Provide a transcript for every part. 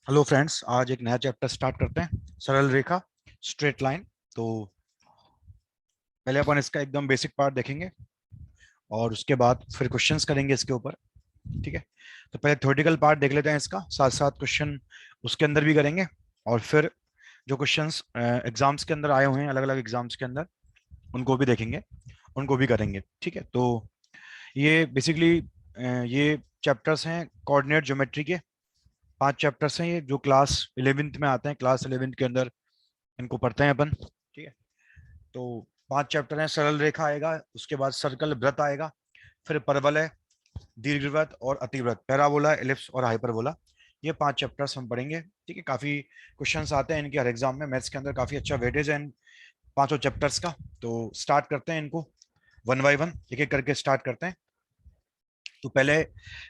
Hello friends, आज एक नया चैप्टर स्टार्ट करते हैं। सरल रेखा, स्ट्रेट लाइन। तो पहले अपन इसका एकदम बेसिक पार्ट देखेंगे और उसके बाद फिर क्वेश्चंस करेंगे इसके ऊपर। ठीक है। तो पहले थ्योरेटिकल पार्ट देख लेते हैं इसका, साथ साथ क्वेश्चन उसके अंदर भी करेंगे। और फिर जो क्वेश्चंस एग्जाम्स के अंदर आए हुए हैं, अलग अलग एग्जाम्स के अंदर, उनको भी देखेंगे, उनको भी करेंगे। ठीक है। तो ये बेसिकली ये चैप्टर्स हैं कोऑर्डिनेट ज्योमेट्री के। 5 चैप्टर्स हैं ये, जो क्लास 11th में आते हैं। क्लास 11th के अंदर इनको पढ़ते हैं अपन। ठीक है। तो 5 चैप्टर हैं। सरल रेखा आएगा, उसके बाद सर्कल, वृत्त आएगा, फिर परवलय, दीर्घवृत्त और अतिवृत्त, पैराबोला, एलिप्स और हाइपरबोला। ये 5 चैप्टर्स हम पढ़ेंगे। ठीक है। काफी क्वेश्चंस आते हैं इनके हर एग्जाम में। मैथ्स के अंदर काफी अच्छा वेटेज है इन 5 चैप्टर्स का। तो स्टार्ट करते हैं इनको वन बाय वन, एक एक करके स्टार्ट करते हैं। तो पहले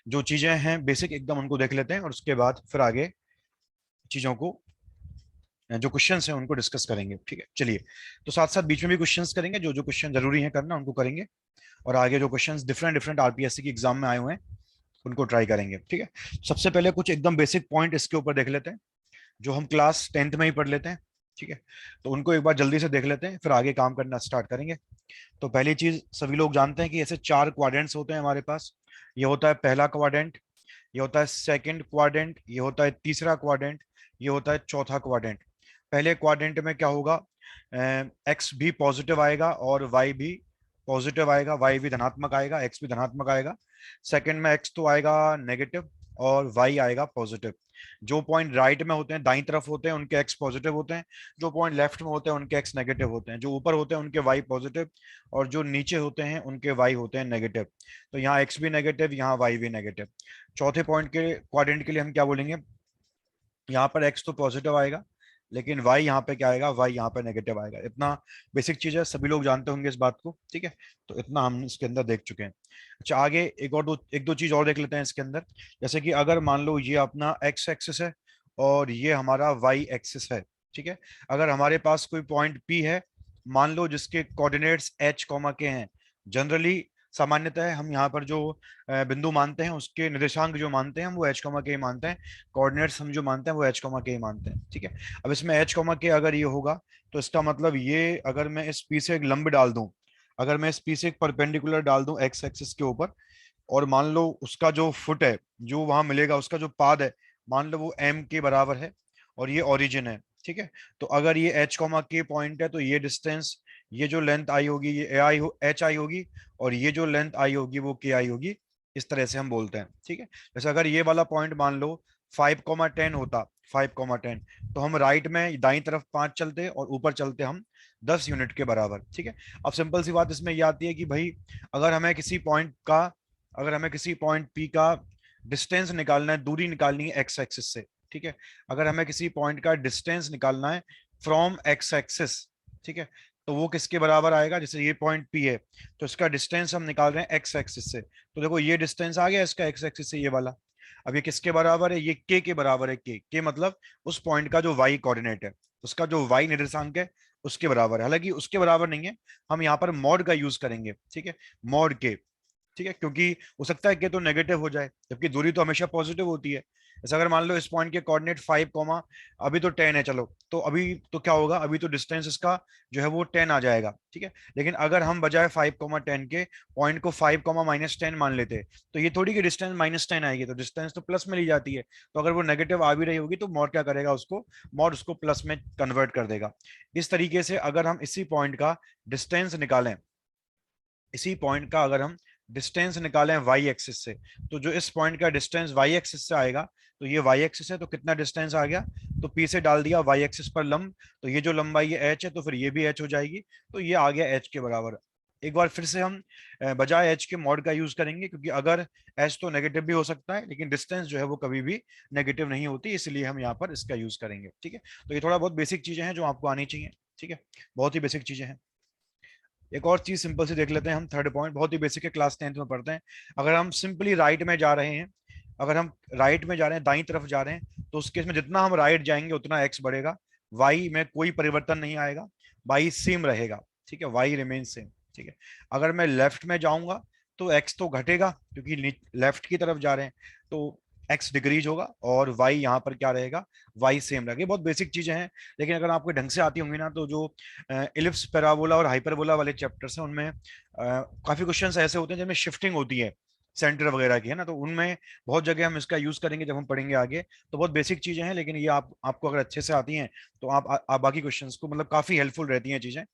जो चीजें हैं बेसिक एकदम, उनको देख लेते हैं और उसके बाद फिर आगे चीजों को, जो क्वेश्चंस हैं उनको डिस्कस करेंगे। ठीक है, चलिए। तो साथ साथ बीच में भी क्वेश्चंस करेंगे, जो जो क्वेश्चन जरूरी है करना उनको करेंगे। और आगे जो क्वेश्चंस डिफरेंट डिफरेंट आरपीएससी की एग्जाम में आए हुए हैं उनको ट्राई करेंगे। ठीक है। सबसे पहले कुछ एकदम बेसिक पॉइंट इसके ऊपर देख लेते हैं, जो हम क्लास 10th में ही पढ़ लेते हैं। ठीक है। तो उनको एक बार जल्दी से देख लेते हैं, फिर आगे काम करना स्टार्ट करेंगे। तो पहली चीज, सभी लोग जानते हैं कि ऐसे 4 क्वाड्रेंट्स होते हैं हमारे पास। ये होता है पहला क्वाड्रेंट, ये होता है सेकंड क्वाड्रेंट, ये होता है तीसरा क्वाड्रेंट, ये होता है चौथा क्वाड्रेंट। पहले क्वाड्रेंट में क्या होगा, एक्स भी पॉजिटिव आएगा और वाई भी पॉजिटिव आएगा, वाई भी धनात्मक आएगा, एक्स भी धनात्मक आएगा। सेकंड में एक्स तो आएगा नेगेटिव और वाई आएगा पॉजिटिव। जो पॉइंट राइट में होते हैं, दाईं तरफ होते हैं, उनके एक्स पॉजिटिव होते हैं। जो पॉइंट लेफ्ट में होते हैं उनके एक्स नेगेटिव होते हैं। जो ऊपर होते हैं उनके वाई पॉजिटिव, और जो नीचे होते हैं उनके वाई होते हैं नेगेटिव। तो यहाँ एक्स भी नेगेटिव, यहाँ वाई भी नेगेटिव। चौथे पॉइंट के क्वाड्रेंट के लिए हम क्या बोलेंगे, यहाँ पर एक्स तो पॉजिटिव आएगा, लेकिन वाई यहाँ पे क्या आएगा, वाई यहाँ पे नेगेटिव आएगा। इतना बेसिक चीज है, सभी लोग जानते होंगे इस बात को। ठीक है। तो इतना हम इसके अंदर देख चुके हैं। अच्छा, आगे एक दो चीज और देख लेते हैं इसके अंदर। जैसे कि अगर मान लो ये अपना एक्स एक्सिस है और ये हमारा वाई एक्सिस है। ठीक है। अगर हमारे पास कोई पॉइंट पी है, मान लो जिसके कोऑर्डिनेट्स एच कॉमा के हैं। जनरली, सामान्यतः हम यहाँ पर जो बिंदु मानते हैं, उसके निर्देशांक जो मानते हैं हम वो एच कॉमा के ही मानते हैं। कोऑर्डिनेट्स हम जो मानते हैं वो एच कॉमा के ही मानते हैं। ठीक है। अब इसमें एच कॉमा के अगर ये होगा, तो इसका मतलब ये, अगर मैं इस पी से एक लंब डाल दूं, अगर मैं इस पी से एक परपेंडिकुलर डाल दूं एक्स एक्सिस के ऊपर, और मान लो उसका जो फुट है, जो वहां मिलेगा, उसका जो पाद है, मान लो वो एम के बराबर है, और ये ओरिजिन है। ठीक है। तो अगर ये एच कॉमा के पॉइंट है, तो ये डिस्टेंस, ये जो लेंथ आई होगी, ये ए आई एच आई होगी, और ये जो लेंथ आई होगी वो के आई होगी। इस तरह से हम बोलते हैं। ठीक है। जैसे अगर ये वाला पॉइंट मान लो 5,10 होता, 5,10, तो हम राइट में दाई तरफ 5 चलते और ऊपर चलते हम 10 यूनिट के बराबर। ठीक है। अब सिंपल सी बात इसमें यह आती है कि भाई, अगर हमें किसी पॉइंट का, अगर हमें किसी पॉइंट पी का डिस्टेंस निकालना है, दूरी निकालनी है एक्स एक्सिस से। ठीक है। अगर हमें किसी पॉइंट का डिस्टेंस निकालना है फ्रॉम एक्स एक्सिस, ठीक है, तो वो किसके बराबर आएगा। जैसे ये पॉइंट पी है, तो इसका डिस्टेंस हम निकाल रहे हैं एक्स एक्सिस से। तो देखो ये डिस्टेंस आ गया इसका एक्स एक्सिस से, ये वाला। अब ये किसके बराबर है, ये के बराबर है। के मतलब उस पॉइंट का जो वाई कोऑर्डिनेट है, उसका जो वाई निर्देशांक है, उसके बराबर है। हालांकि उसके बराबर नहीं है, हम यहाँ पर मॉड का यूज करेंगे। ठीक है। मॉड के। ठीक है। क्योंकि हो सकता है कि तो नेगेटिव हो जाए, जबकि दूरी तो हमेशा पॉजिटिव होती है। जैसे अगर मान लो इस पॉइंट के कोऑर्डिनेट 5 कॉमा, अभी तो 10 है, चलो तो अभी तो क्या होगा, अभी तो डिस्टेंस इसका जो है वो 10 आ जाएगा। ठीक है। लेकिन अगर हम बजाय 5,10 के पॉइंट को 5,-10 मान लेते, तो ये थोड़ी कि डिस्टेंस -10 आएगी, तो डिस्टेंस तो प्लस में ली जाती है। तो अगर वो नेगेटिव आ भी रही होगी, तो मॉड क्या करेगा, उसको मॉड उसको प्लस में कन्वर्ट कर देगा। इस तरीके से अगर हम इसी पॉइंट का डिस्टेंस निकालें, इसी पॉइंट का अगर हम डिस्टेंस निकालें वाई एक्सिस से, तो जो इस पॉइंट का डिस्टेंस वाई एक्सिस से आएगा, तो ये वाई एक्सिस है, तो कितना डिस्टेंस आ गया, तो पी से डाल दिया वाई एक्सिस पर लंब, तो ये जो लंबाई ये एच है, तो फिर ये भी एच हो जाएगी। तो ये आ गया एच के बराबर। एक बार फिर से हम बजाय एच के मॉड का यूज करेंगे, क्योंकि अगर एच तो नेगेटिव भी हो सकता है, लेकिन डिस्टेंस जो है वो कभी भी नेगेटिव नहीं होती, इसलिए हम यहाँ पर इसका यूज करेंगे। ठीक है। तो ये थोड़ा बहुत बेसिक चीजें हैं जो आपको आनी चाहिए। ठीक है। बहुत ही बेसिक चीजें हैं। एक और चीज सिंपल सी देख लेते हैं हम, थर्ड पॉइंट बहुत ही बेसिक है, क्लास 10th में पढ़ते हैं। अगर हम सिंपली राइट में जा रहे हैं, अगर हम राइट में जा रहे हैं, दाईं तरफ जा रहे हैं, तो उस केस में जितना हम राइट जाएंगे उतना एक्स बढ़ेगा, वाई में कोई परिवर्तन नहीं आएगा, वाई सेम रहेगा। ठीक है। Y remain same. ठीक है। अगर मैं लेफ्ट में जाऊंगा, तो एक्स तो घटेगा, क्योंकि लेफ्ट की तरफ जा रहे हैं, तो एक्स डिक्रीज होगा और वाई यहाँ पर क्या रहेगा, वाई सेम रहेगा। ये बहुत बेसिक चीजें हैं, लेकिन अगर आपको ढंग से आती होंगी ना, तो जो इलिप्स, पैराबोला और हाइपरबोला वाले चैप्टर्स हैं उनमें काफी क्वेश्चंस ऐसे होते हैं जिनमें शिफ्टिंग होती है सेंटर वगैरह की, है ना, तो उनमें बहुत जगह हम इसका यूज करेंगे जब हम पढ़ेंगे आगे। तो बहुत बेसिक चीजें हैं, लेकिन ये आपको अगर अच्छे से आती हैं तो आप बाकी क्वेश्चंस को, मतलब काफी हेल्पफुल रहती हैं चीजें,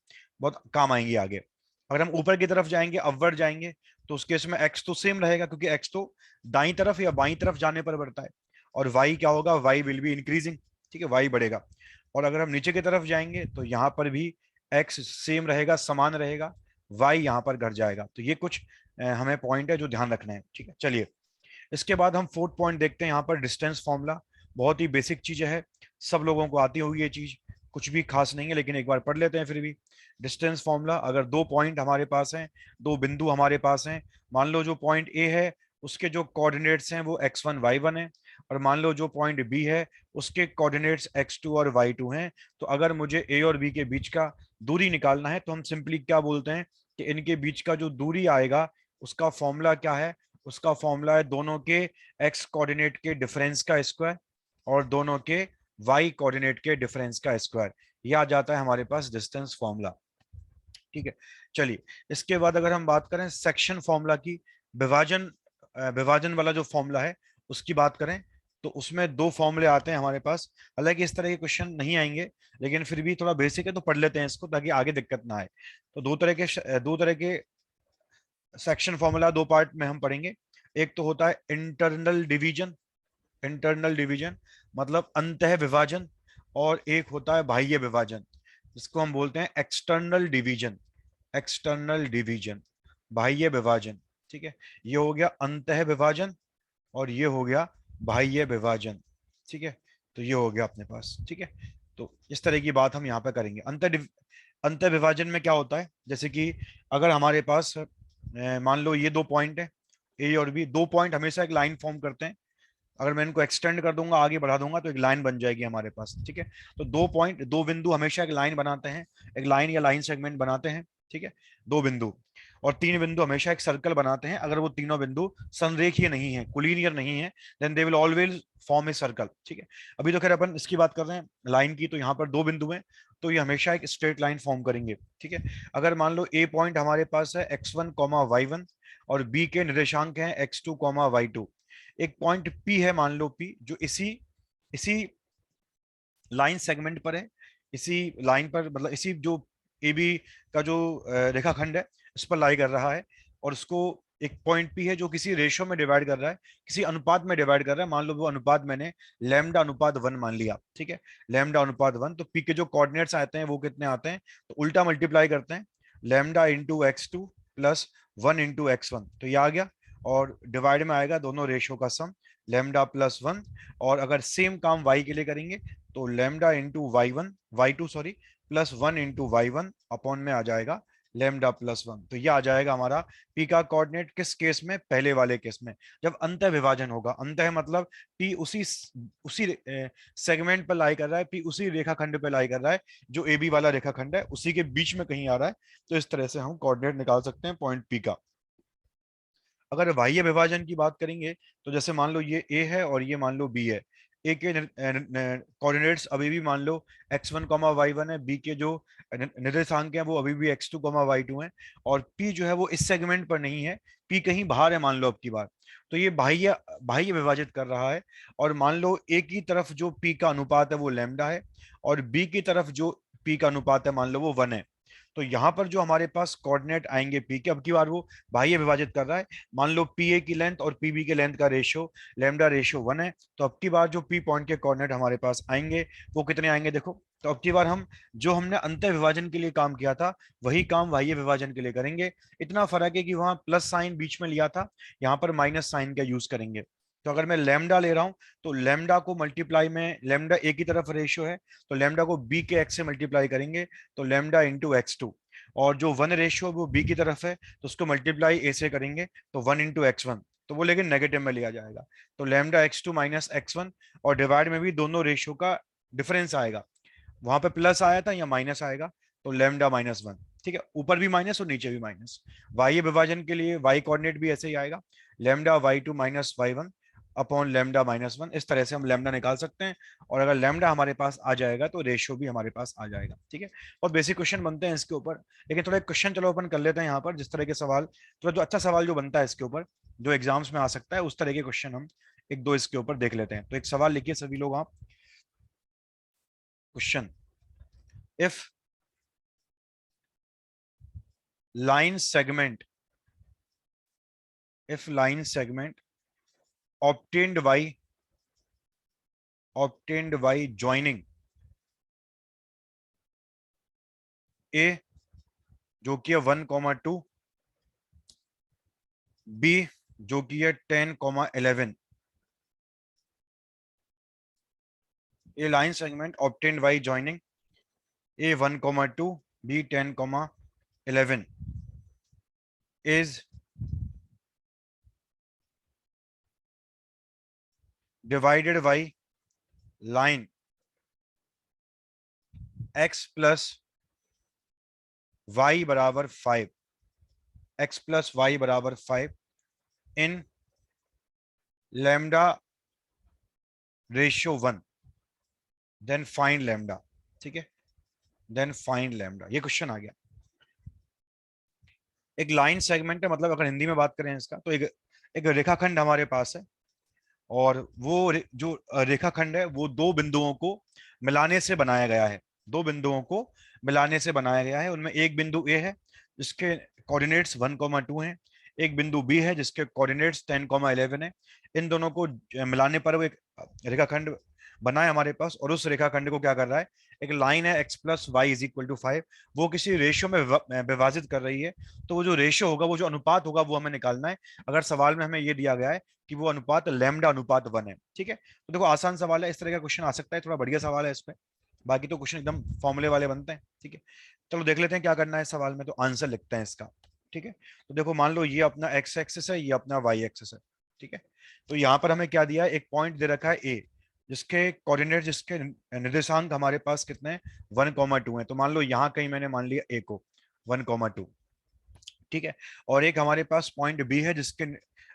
बहुत काम आएंगी आगे। अगर हम ऊपर की तरफ जाएंगे, अपवर्ड जाएंगे, तो उस केस में एक्स तो सेम रहेगा, क्योंकि एक्स तो दाई तरफ या बाई तरफ जाने पर बढ़ता है। और वाई क्या होगा, वाई विल बी इंक्रीजिंग, ठीक है, वाई बढ़ेगा। और अगर हम नीचे की तरफ जाएंगे तो यहाँ पर भी एक्स सेम रहेगा, समान रहेगा, वाई यहाँ पर घट जाएगा। तो ये कुछ हमें पॉइंट है जो ध्यान रखना है, ठीक है। चलिए, इसके बाद हम फोर्थ पॉइंट देखते हैं, यहाँ पर डिस्टेंस फॉर्मूला। बहुत ही बेसिक चीज है, सब लोगों को आती होगी ये चीज, कुछ भी खास नहीं है, लेकिन एक बार पढ़ लेते हैं फिर भी। डिस्टेंस फॉर्मूला, अगर दो पॉइंट हमारे पास हैं, दो बिंदु हमारे पास हैं, मान लो जो पॉइंट ए है उसके जो कोऑर्डिनेट्स हैं वो x1 y1 है, और मान लो जो पॉइंट बी है उसके कोऑर्डिनेट्स x2 और y2 हैं। तो अगर मुझे ए और बी के बीच का दूरी निकालना है तो हम सिंपली क्या बोलते हैं कि इनके बीच का जो दूरी आएगा उसका फॉर्मूला क्या है, उसका फॉर्मूला है दोनों के x कोऑर्डिनेट के डिफरेंस का स्क्वायर और दोनों के y कोऑर्डिनेट के डिफरेंस का स्क्वायर। ये आ जाता है हमारे पास डिस्टेंस फॉर्मूला, ठीक है। चलिए, इसके बाद अगर हम बात करें सेक्शन फॉर्मूला की, विभाजन विभाजन वाला जो फॉर्मूला है उसकी बात करें, तो उसमें दो फॉर्मूले आते हैं हमारे पास। हालांकि इस तरह के क्वेश्चन नहीं आएंगे, लेकिन फिर भी थोड़ा बेसिक है तो पढ़ लेते हैं इसको ताकि आगे दिक्कत ना आए। तो दो तरह के सेक्शन फॉर्मूला दो पार्ट में हम पढ़ेंगे। एक तो होता है इंटरनल डिवीजन, इंटरनल डिवीजन मतलब अंतः विभाजन, और एक होता है बाह्य विभाजन, जिसको हम बोलते हैं एक्सटर्नल डिवीजन। एक्सटर्नल डिवीजन, बाह्य विभाजन, ठीक है। ये हो गया अंतः विभाजन और ये हो गया बाह्य विभाजन, ठीक है। तो ये हो गया अपने पास, ठीक है। तो इस तरह की बात हम यहाँ पे करेंगे। अंतः विभाजन में क्या होता है, जैसे कि अगर हमारे पास मान लो ये दो पॉइंट है, ए और बी, दो पॉइंट हमेशा एक लाइन फॉर्म करते हैं। अगर मैं इनको एक्सटेंड कर दूंगा, आगे बढ़ा दूंगा, तो एक लाइन बन जाएगी हमारे पास, ठीक है। तो दो पॉइंट, दो बिंदु हमेशा एक लाइन बनाते हैं, एक लाइन या लाइन सेगमेंट बनाते हैं, ठीक है, दो बिंदु। और तीन बिंदु हमेशा एक सर्कल बनाते हैं। अगर वो तीनों बिंदु संरेखीय नहीं है, कोलिनियर नहीं है, then they will always form a circle, ठीक है। अभी तो खैर अपन इसकी बात कर रहे हैं लाइन की, तो यहाँ पर दो बिंदु हैं, तो ये हमेशा एक स्ट्रेट लाइन फॉर्म करेंगे, ठीक है। अगर मान लो ए पॉइंट हमारे पास है x1 y1 और बी के निर्देशांक हैं x2 y2। एक पॉइंट P है, मान लो P, जो इसी इसी लाइन सेगमेंट पर है, इसी लाइन पर, मतलब इसी जो ए बी का जो रेखाखंड है इस पर लाई कर रहा है। और उसको एक पॉइंट P है जो किसी रेशो में डिवाइड कर रहा है, किसी अनुपात में डिवाइड कर रहा है। मान लो वो अनुपात मैंने लैम्डा अनुपात 1 मान लिया, ठीक है, लैम्डा अनुपात 1। तो P के जो कोऑर्डिनेट्स आते हैं वो कितने आते हैं, तो उल्टा मल्टीप्लाई करते हैं, lambda into x2 plus 1 into x1, तो ये आ गया। और डिवाइड में आएगा दोनों रेशो का सम, लैम्डा प्लस 1। और अगर सेम काम y के लिए करेंगे तो lambda into y2 sorry, plus 1 into y1 upon में आ जाएगा लैम्डा प्लस 1। तो ये आ जाएगा हमारा p का कोऑर्डिनेट, किस केस में, पहले वाले केस में, जब अंतः विभाजन होगा। अंतः मतलब p उसी उसी सेगमेंट पर लाई कर रहा है, p उसी रेखाखंड पे लाई कर रहा है, जो ए बी वाला रेखाखंड है उसी के बीच में कहीं आ रहा है। तो इस तरह से हम कोऑर्डिनेट निकाल सकते हैं पॉइंट p का। अगर बाह्य विभाजन की बात करेंगे, तो जैसे मान लो ये ए है और ये मान लो बी है। ए के कोऑर्डिनेट्स अभी भी मान लो x1 y1 है, बी के जो निर्देशांक हैं वो अभी भी x2 y2 है, और p जो है वो इस सेगमेंट पर नहीं है, p कहीं बाहर है मान लो अब की बार। तो ये बाह्य बाह्य विभाजित कर रहा है। और मान लो ए की तरफ जो p का अनुपात है वो लैम्डा है, और बी की तरफ जो p का अनुपात है मान लो वो 1 है। तो यहाँ पर जो हमारे पास कोऑर्डिनेट आएंगे p के, अब की बार वो बाह्य विभाजित कर रहा है। मान लो पी ए की लेंथ और पी बी के लेंथ का रेशियो लैम्डा रेशियो 1 है, तो अब की बार जो पी पॉइंट के कोऑर्डिनेट हमारे पास आएंगे वो कितने आएंगे, देखो। तो अब की बार हम जो हमने अंतः विभाजन के लिए काम किया था वही काम बाह्य विभाजन के लिए करेंगे। इतना फर्क है कि वहां प्लस साइन बीच में लिया था, यहाँ पर माइनस साइन का यूज करेंगे। तो अगर मैं लैम्डा ले रहा हूं तो लैम्डा को मल्टीप्लाई में, लैम्डा ए की तरफ रेशियो है तो लैम्डा को बी के एक्स से मल्टीप्लाई करेंगे, तो लैम्डा इंटू x2। और जो 1 रेशियो वो बी की तरफ है तो उसको मल्टीप्लाई ए से करेंगे, तो 1 इंटू x1, तो वो लेकिन नेगेटिव में लिया जाएगा, तो लैम्डा x2 माइनस x1। और डिवाइड में भी दोनों रेशियो का डिफरेंस आएगा, वहां पे प्लस आया था या माइनस आएगा, तो लैम्डा माइनस 1, ठीक है, ऊपर भी माइनस और नीचे भी माइनस। वाई विभाजन के लिए वाई कोऑर्डिनेट भी ऐसे ही आएगा, lambda y2 minus y1 upon lambda -1। इस तरह से हम लेमडा निकाल सकते हैं, और अगर लेमडा हमारे पास आ जाएगा तो रेशियो भी हमारे पास आ जाएगा। ठीक है, और बेसिक क्वेश्चन बनते हैं इसके ऊपर, लेकिन थोड़ा एक क्वेश्चन चलो अपन कर लेते हैं यहाँ पर, जिस तरह के सवाल, थोड़ा जो अच्छा सवाल जो बनता है इसके ऊपर, जो एग्जाम्स में आ सकता है, उस तरह के क्वेश्चन हम एक दो इसके ऊपर देख लेते हैं। तो एक सवाल लिखिए सभी लोग आप। Question, if line segment if line segment obtained by joining a जो कि है 1,2, b जो कि है 10,11, a line segment obtained by joining a 1,2, b 10,11 is divided by line x plus y बराबर 5, x plus y बराबर 5 in lambda ratio 1, then find lambda. ठीक है, देन फाइंड लैम्डा, ये क्वेश्चन आ गया। एक लाइन सेगमेंट है, मतलब अगर हिंदी में बात करें इसका, तो एक रेखाखंड हमारे पास है, और वो जो रेखाखंड है वो दो बिंदुओं को मिलाने से बनाया गया है। दो बिंदुओं को मिलाने से बनाया गया है। उनमें एक बिंदु ए है जिसके कोऑर्डिनेट्स 1,2 हैं, एक बिंदु बी है जिसके कोऑर्डिनेट्स 10,11 है। इन दोनों को मिलाने पर वो एक रेखाखंड बना है हमारे पास, और उस रेखाखंड को क्या कर रहा है, एक लाइन है x plus Y is equal to 5, वो किसी रेशियो में विभाजित कर रही है। तो वो जो रेशियो होगा, वो जो अनुपात होगा, वो हमें निकालना है। अगर सवाल में हमें ये दिया गया है कि वो अनुपात लैम्डा अनुपात 1 है। ठीक है, तो देखो आसान सवाल है, इस तरह का क्वेश्चन आ सकता है, थोड़ा बढ़िया सवाल है इस पे। बाकी तो क्वेश्चन एकदम फॉर्मूले वाले बनते हैं। ठीक है, चलो देख लेते हैं क्या करना है सवाल में, तो आंसर लिखते हैं इसका। ठीक है, तो देखो मान लो ये अपना एक्स एक्सिस है, ये अपना वाई एक्सिस है। ठीक है, तो यहाँ पर हमें क्या दिया है, एक पॉइंट दे रखा है ए, जिसके कोऑर्डिनेट, जिसके निर्देशांक हमारे पास कितने हैं, 1,2 है। तो मान लो यहाँ कहीं मैंने मान लिया ए को 1,2। ठीक है, और एक हमारे पास पॉइंट बी है जिसके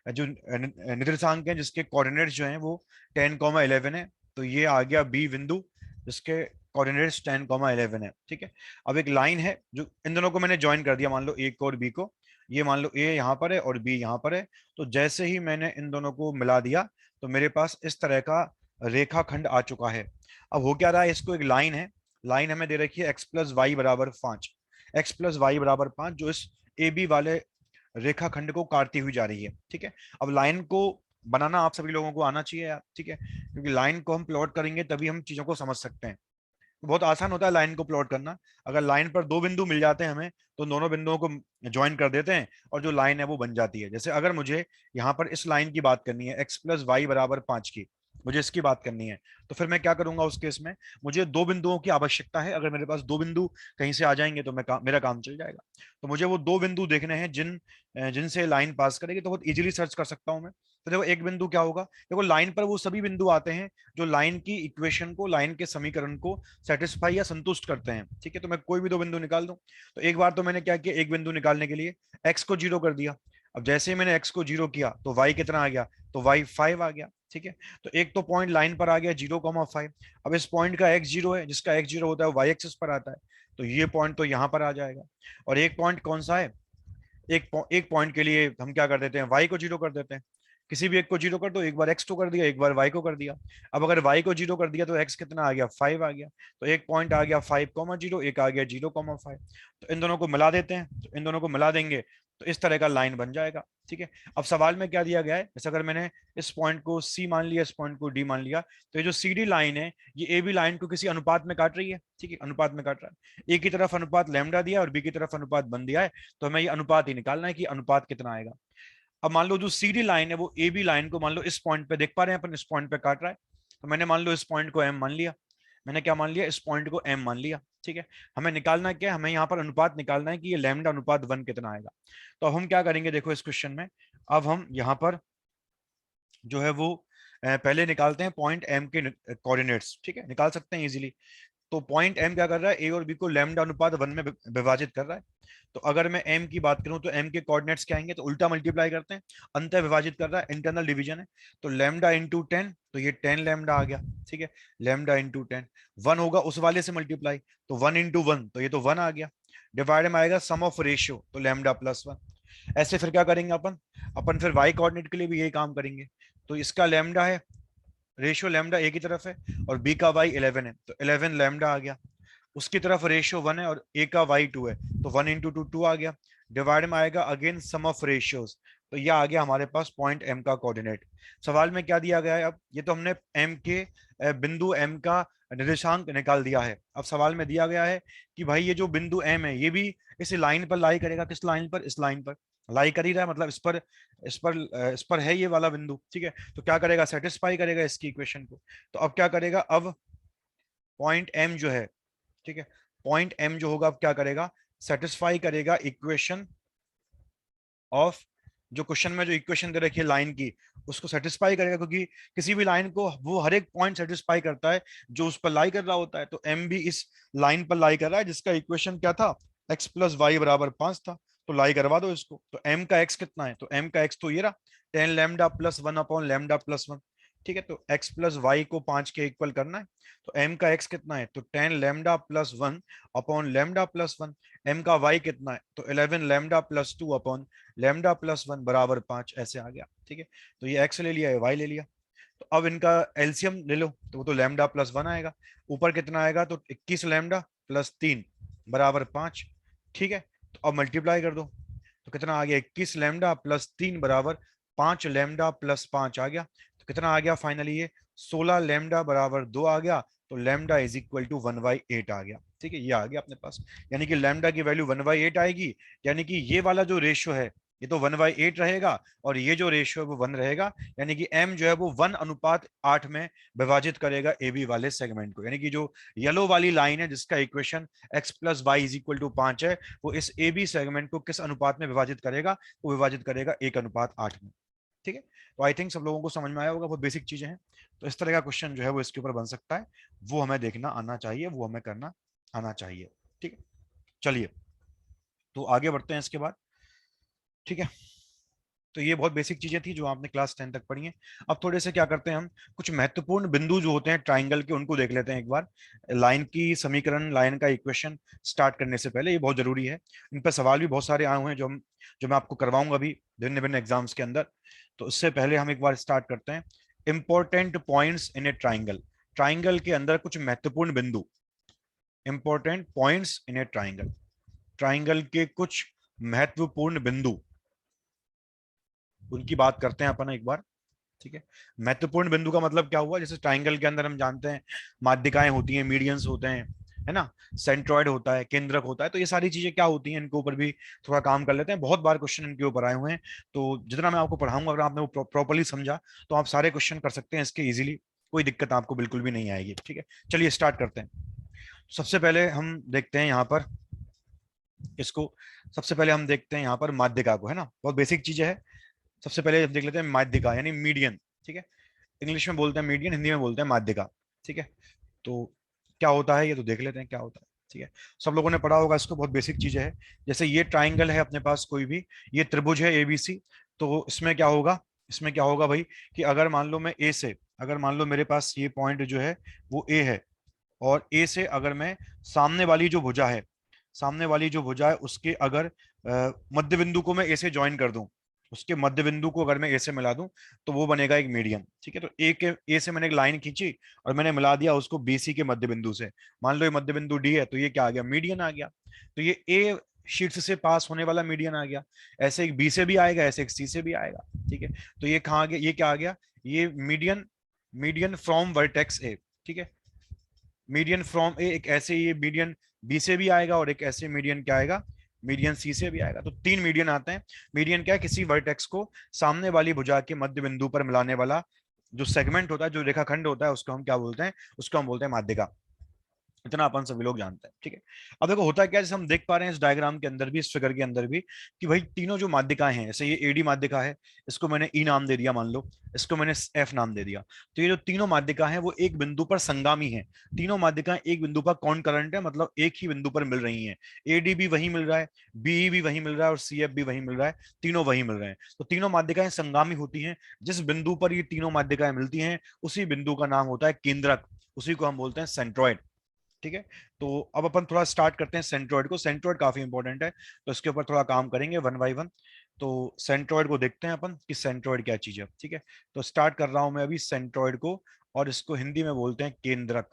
जो निर्देशांक है, जिसके कोऑर्डिनेट्स जो हैं वो 10,11 है। तो ये आ गया बी बिंदु, जिसके कोऑर्डिनेट्स 10,11 है। ठीक है, अब एक लाइन है, जो इन दोनों को मैंने ज्वाइन कर दिया, मान लो ए को और बी को। ये मान लो ए यहाँ पर है और बी यहाँ पर है। तो जैसे ही मैंने इन दोनों को मिला दिया, तो मेरे पास इस तरह का रेखाखंड आ चुका है। अब हो क्या रहा है, इसको एक लाइन है, लाइन हमें दे रखी है x प्लस वाई बराबर 5, x प्लस वाई बराबर 5, जो इस ए बी वाले रेखाखंड को काटती हुई जा रही है। ठीक है, अब लाइन को बनाना आप सभी लोगों को आना चाहिए यार। ठीक है, क्योंकि लाइन को हम प्लॉट करेंगे तभी हम चीजों को समझ सकते हैं। बहुत आसान होता है लाइन को प्लॉट करना। अगर लाइन पर दो बिंदु मिल जाते हैं हमें, तो दोनों बिंदुओं को ज्वाइन कर देते हैं, और जो लाइन है वो बन जाती है। जैसे अगर मुझे यहाँ पर इस लाइन की बात करनी है, x प्लस वाई बराबर 5 की, मुझे इसकी बात करनी है, तो फिर मैं क्या करूंगा उस केस में, मुझे दो बिंदुओं की आवश्यकता है। अगर मेरे पास दो बिंदु कहीं से आ जाएंगे तो मेरा काम चल जाएगा। तो मुझे वो दो बिंदु देखने हैं जिनसे लाइन पास करेगी, तो बहुत इजीली सर्च कर सकता हूं मैं। तो देखो एक बिंदु क्या होगा, देखो लाइन पर वो सभी बिंदु आते हैं जो लाइन की इक्वेशन को, लाइन के समीकरण को सेटिस्फाई या संतुष्ट करते हैं। ठीक है, तो मैं कोई भी दो बिंदु निकाल दूं। तो एक बार तो मैंने क्या किया, एक बिंदु निकालने के लिए x को 0 कर दिया। अब जैसे ही मैंने x को 0 किया तो y कितना आ गया, तो y 5 आ गया। ठीक है, तो एक तो पॉइंट लाइन पर आ गया 0,5। अब इस पॉइंट का x 0 है, जिसका x 0 होता है y एक्सिस पर आता है, तो ये पॉइंट तो यहाँ पर आ जाएगा। और एक पॉइंट कौन सा है, एक पॉइंट के लिए हम क्या कर देते हैं, y को 0 कर देते हैं। किसी भी एक को 0 कर दो, एक बार x को कर दिया, एक बार y को कर दिया। अब अगर y को 0 कर दिया तो x कितना आ गया, 5 आ गया। तो एक पॉइंट आ गया 5,0, एक आ गया 0,5। तो इन दोनों को मिला देते हैं, तो इन दोनों को मिला देंगे तो इस तरह का लाइन बन जाएगा। ठीक है, अब सवाल में क्या दिया गया है, जैसे अगर मैंने इस पॉइंट को c मान लिया, इस पॉइंट को d मान लिया, तो ये जो CD लाइन है, ये ए बी लाइन को किसी अनुपात में काट रही है। ठीक है, अनुपात में काट रहा है, ए की तरफ अनुपात लैम्डा दिया और बी की तरफ अनुपात बन दिया है। तो हमें ये अनुपात ही निकालना है कि अनुपात कितना आएगा। अब मान लो जो CD लाइन है वो ए बी लाइन को मान लो इस पॉइंट पे देख पा रहे हैं अपन, इस पॉइंट पे काट रहा है। तो मैंने मान लो इस पॉइंट को m मान लिया, मैंने क्या मान लिया, इस पॉइंट को m मान लिया। ठीक है, हमें निकालना क्या है, हमें यहाँ पर अनुपात निकालना है कि ये लैम्डा अनुपात 1 कितना आएगा। तो अब हम क्या करेंगे, देखो इस क्वेश्चन में अब हम यहाँ पर जो है वो पहले निकालते हैं पॉइंट m के कोऑर्डिनेट्स। ठीक है, निकाल सकते हैं इजीली। तो पॉइंट एम क्या कर रहा है, ए और बी को लैम्डा अनुपात 1 में विभाजित कर रहा है। तो अगर मैं एम की बात करूं तो एम के कोऑर्डिनेट्स क्या आएंगे, तो उल्टा मल्टीप्लाई करते हैं, अंतर विभाजित कर रहा है, इंटरनल डिवीजन है। तो लैम्डा इंटू 10, तो ये 10 लैम्डा आ गया, ठीक है। लैम्डा इंटू 10, 1 होगा उस वाले से मल्टीप्लाई, तो 1 इंटू 1, तो ये तो 1 आ गया। डिवाइड में आएगा सम ऑफ रेशियो, तो लैम्डा प्लस 1। ऐसे फिर क्या करेंगे अपन, अपन फिर वाई कोऑर्डिनेट के लिए भी यही काम करेंगे। तो इसका लैम्डा है, रेशियो लैम्डा ए की तरफ है और बी का वाई 11 है, तो 11 लैम्डा आ गया। उसकी तरफ रेशियो 1 है और ए का वाई 2 है, तो 1 इंटू 2 2 आ गया। डिवाइड में आएगा अगेन सम ऑफ रेशियोज, तो यह आ गया हमारे पास पॉइंट एम का कोऑर्डिनेट। सवाल में क्या दिया गया है, अब ये तो हमने एम के बिंदु एम का निर्देशांक निकाल दिया है। अब सवाल में दिया गया है कि भाई ये जो बिंदु एम है ये भी इस लाइन पर लाई करेगा, किस लाइन पर, इस लाइन पर लाई कर ही रहा है, मतलब इस पर है ये वाला बिंदु, ठीक है। तो क्या करेगा, सेटिस्फाई करेगा इसकी इक्वेशन को। तो अब क्या करेगा, अब पॉइंट एम जो है, ठीक है, पॉइंट एम जो होगा अब क्या करेगा, सेटिस्फाई करेगा इक्वेशन ऑफ, जो क्वेश्चन में जो इक्वेशन दे रखी है लाइन की, उसको सेटिस्फाई करेगा, क्योंकि किसी भी लाइन को वो हर एक पॉइंट सेटिस्फाई करता है जो उस पर लाई कर रहा होता है। तो एम भी इस लाइन पर लाई कर रहा है जिसका इक्वेशन क्या था, एक्स प्लस वाई बराबर 5 था। तो लाई करवा दो इसको। तो एम का एक्स कितना है, तो एम का एक्स तो ये रहा 10 lambda plus 1 upon lambda plus 1, ठीक है। तो x प्लस वाई को 5 के इक्वल करना है। तो m का x कितना है, तो 10 lambda plus 1 upon lambda plus 1। m का y कितना है, तो 11 lambda plus 2 upon lambda plus 1 बराबर 5, ऐसे आ गया, ठीक है। तो ये x ले लिया, ये y ले लिया। तो अब इनका एलसीएम ले लो, तो वो तो लैम्डा प्लस 1 आएगा। ऊपर कितना आएगा, तो 21 लैम्डा प्लस 3 बराबर 5, ठीक है। तो अब मल्टीप्लाई कर दो, तो कितना आ गया, 21 लैम्डा प्लस 3 बराबर 5 लैम्डा प्लस 5 आ गया। तो कितना आ गया फाइनली, ये 16 लैम्डा बराबर 2 आ गया। तो लैम्डा इज इक्वल टू 1/8 आ गया, ठीक है। ये आ गया अपने पास, यानी कि लैम्डा की वैल्यू 1/8 आएगी। यानी कि ये वाला जो रेशियो है ये तो 1/8 रहेगा और ये जो रेशियो है वो 1 रहेगा। यानी कि m जो है वो 1:8 में विभाजित करेगा ए बी वाले सेगमेंट को। यानी कि जो येलो वाली लाइन है जिसका equation x plus Y is equal to 5 है, वो इस ए बी सेगमेंट को किस अनुपात में विभाजित करेगा, वो विभाजित करेगा 1:8 में, ठीक है। तो आई थिंक सब लोगों को समझ में आया होगा, बहुत बेसिक चीजें हैं। तो इस तरह का क्वेश्चन जो है वो इसके ऊपर बन सकता है, वो हमें देखना आना चाहिए, वो हमें करना आना चाहिए, ठीक है। चलिए तो आगे बढ़ते हैं इसके बाद, ठीक है। तो ये बहुत बेसिक चीजें थी जो आपने क्लास 10 तक पढ़ी हैं। अब थोड़े से क्या करते हैं, हम कुछ महत्वपूर्ण बिंदु जो होते हैं ट्राइंगल के उनको देख लेते हैं एक बार। लाइन की समीकरण, लाइन का इक्वेशन स्टार्ट करने से पहले ये बहुत जरूरी है। इन पर सवाल भी बहुत सारे आए हुए हैं जो मैं आपको करवाऊंगा अभी भिन्न भिन्न एग्जाम्स के अंदर। तो इससे पहले हम एक बार स्टार्ट करते हैं। Important points in A triangle, triangle के अंदर कुछ महत्वपूर्ण बिंदु, important points in A triangle, triangle के कुछ महत्वपूर्ण बिंदु, उनकी बात करते हैं अपन एक बार, ठीक है। महत्वपूर्ण बिंदु का मतलब क्या हुआ, जैसे ट्राइंगल के अंदर हम जानते हैं माध्यिकाएं होती हैं, मीडियंस होते हैं, है ना, सेंट्रॉइड होता है, केंद्रक होता है। तो ये सारी चीजें क्या होती हैं, इनके ऊपर भी थोड़ा काम कर लेते हैं। बहुत बार क्वेश्चन इनके ऊपर आए हुए हैं, तो जितना मैं आपको पढ़ाऊंगा अगर आपने वो प्रॉपर्ली समझा तो आप सारे क्वेश्चन कर सकते हैं इसके इजीली, कोई दिक्कत आपको बिल्कुल भी नहीं आएगी, ठीक है। चलिए स्टार्ट करते हैं। सबसे पहले हम देखते हैं यहाँ पर इसको, सबसे पहले हम देखते हैं यहाँ पर माध्यिका को, है ना, बहुत बेसिक चीजें है। सबसे पहले देख लेते हैं माध्यिका यानी मीडियन, ठीक है। इंग्लिश में बोलते हैं मीडियन, हिंदी में बोलते हैं माध्यिका, ठीक है। तो क्या होता है ये तो देख लेते हैं क्या होता है, ठीक है। सब लोगों ने पढ़ा होगा इसको, बहुत बेसिक चीजें है। जैसे ये ट्राइंगल है अपने पास कोई भी, ये त्रिभुज है एबीसी। तो इसमें क्या होगा, इसमें क्या होगा भाई, कि अगर मान लो मैं ए से, अगर मान लो मेरे पास ये पॉइंट जो है वो ए है, और ए से अगर मैं सामने वाली जो भुजा है, सामने वाली जो भुजा है उसके अगर मध्य बिंदु को मैं ए से ज्वाइन कर दूं, उसके मध्य बिंदु को अगर मैं ए से मिला दूं तो वो बनेगा एक मीडियन, ठीक है। तो ए से मैंने एक लाइन खींची और मैंने मिला दिया उसको बीसी के मध्य बिंदु से, मान लो ये मध्य बिंदु डी है, तो ये क्या आ गया, मीडियन आ गया। तो ये ए शीर्ष से पास होने वाला मीडियन आ गया। ऐसे एक बी से भी आएगा, ऐसे एक सी से भी आएगा, ठीक है। तो ये कहाँ आ गया, ये क्या आ गया, ये मीडियन, मीडियन फ्रॉम वर्टेक्स ए, ठीक है। मीडियन फ्रॉम ए, एक ऐसे ये मीडियन बी से भी आएगा और एक ऐसे मीडियन क्या आएगा, मीडियन सी से भी आएगा। तो 3 मीडियन आते हैं। मीडियन क्या है, किसी वर्टेक्स को सामने वाली भुजा के मध्य बिंदु पर मिलाने वाला जो सेगमेंट होता है, जो रेखाखंड होता है, उसको हम क्या बोलते हैं, उसको हम बोलते हैं माध्यिका। इतना अपन सभी लोग जानते हैं, ठीक है। अब देखो होता क्या है, जैसे हम देख पा रहे हैं इस डायग्राम के अंदर भी, इस फिगर के अंदर भी, कि भाई तीनों जो माध्यिकाएं हैं, जैसे ये एडी माध्यिका है, इसको मैंने ई नाम दे दिया मान लो, इसको मैंने एफ नाम दे दिया। तो ये जो तीनों माध्यिका हैं वो एक बिंदु पर संगामी है। तीनों माध्यिकाएं एक बिंदु पर कॉन्करेंट है, मतलब एक ही बिंदु पर मिल रही है। एडी भी वही मिल रहा है, बीई भी वही मिल रहा है, और सी एफ भी वही मिल रहा है, तीनों वही मिल रहे हैं। तो तीनों माध्यिकाएं संगामी होती हैं। जिस बिंदु पर ये तीनों माध्यिकाएं मिलती हैं उसी बिंदु का नाम होता है केंद्रक, उसी को हम बोलते हैं सेंट्रॉइड, ठीक है। तो अब अपन थोड़ा स्टार्ट करते हैं सेंट्रोइड को। सेंट्रोइड काफी इंपॉर्टेंट है, तो इसके ऊपर थोड़ा काम करेंगे वन बाय वन। तो सेंट्रोइड को देखते हैं अपन कि सेंट्रोइड क्या चीज है, ठीक है। तो स्टार्ट कर रहा हूं मैं अभी सेंट्रोइड को, और इसको हिंदी में बोलते हैं केंद्रक,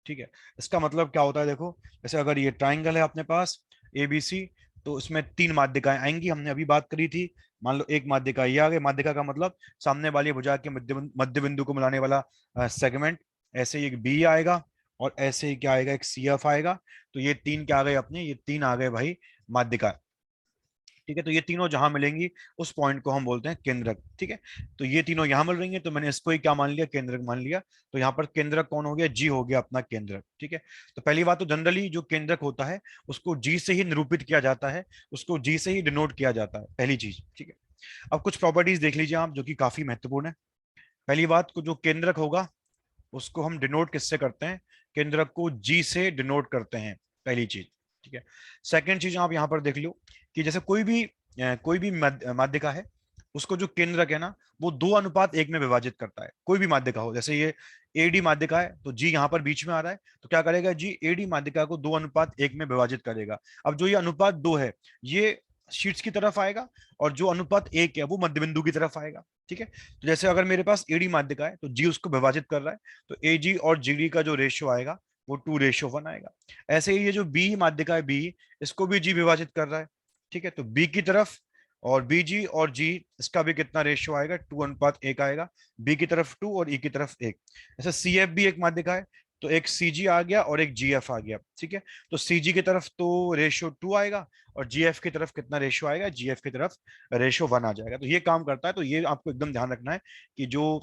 ठीक है। इसका मतलब क्या होता है, देखो जैसे अगर ये ट्राइंगल है अपने पास एबीसी, तो इसमें तीन माध्यिकाएं आएंगी, हमने अभी बात करी थी। मान लो एक माध्यिका ये आ गई, माध्यिका का मतलब सामने वाली भुजा के मध्य बिंदु को मिलाने वाला सेगमेंट। ऐसे ही एक बी आएगा, और ऐसे ही क्या आएगा, एक सी एफ आएगा। तो ये तीन क्या आ गए अपने, ये तीन आ गए भाई माध्यिका, ठीक है। तो ये तीनों जहां मिलेंगी उस पॉइंट को हम बोलते हैं केंद्रक, ठीक है। तो ये तीनों यहां मिल रही हैं, तो मैंने इसको ही क्या मान लिया, केंद्रक मान लिया। तो यहाँ पर केंद्रक कौन हो गया, जी हो गया अपना केंद्रक, ठीक है। तो पहली बात तो जनरली जो केंद्रक होता है उसको जी से ही निरूपित किया जाता है, उसको जी से ही डिनोट किया जाता है, पहली चीज, ठीक है। अब कुछ प्रॉपर्टीज देख लीजिए आप, जो कि काफी महत्वपूर्ण है। पहली बात को, जो केंद्रक होगा उसको हम डिनोट किससे करते हैं, केंद्रक को जी से डिनोट करते हैं, पहली चीज, ठीक है। सेकंड चीज आप यहां पर देख लो कि जैसे कोई भी माध्यिका है, उसको जो केंद्रक है ना वो 2:1 में विभाजित करता है। कोई भी माध्यिका हो, जैसे ये एडी माध्यिका है तो जी यहाँ पर बीच में आ रहा है, तो क्या करेगा जी, एडी माध्यिका को 2:1 में विभाजित करेगा। अब जो ये अनुपात 2 है, ये शीट्स की तरफ आएगा, और जो अनुपात 1 है वो मध्यबिंदु की तरफ आएगा, ठीक है। तो जैसे अगर मेरे पास एडी माध्यिका है तो जी उसको विभाजित कर रहा है, तो ए जी और जी डी का जो रेशियो आएगा वो 2:1 आएगा। ऐसे ही ये जो बी माध्यिका है बी, इसको भी जी विभाजित कर रहा है, ठीक है। तो बी की तरफ, और बी जी और जी, इसका भी कितना रेशियो आएगा, 2:1 आएगा। बी की तरफ 2 और ई की तरफ 1। जैसे सी एफ भी एक माध्यिका है, तो एक सी जी आ गया और एक जी एफ आ गया, ठीक है। तो सी जी की तरफ तो रेशियो 2 आएगा, और जी एफ की तरफ कितना रेशियो आएगा, जी एफ की तरफ रेशियो 1 आ जाएगा। तो ये काम करता है। तो ये आपको एकदम ध्यान रखना है कि जो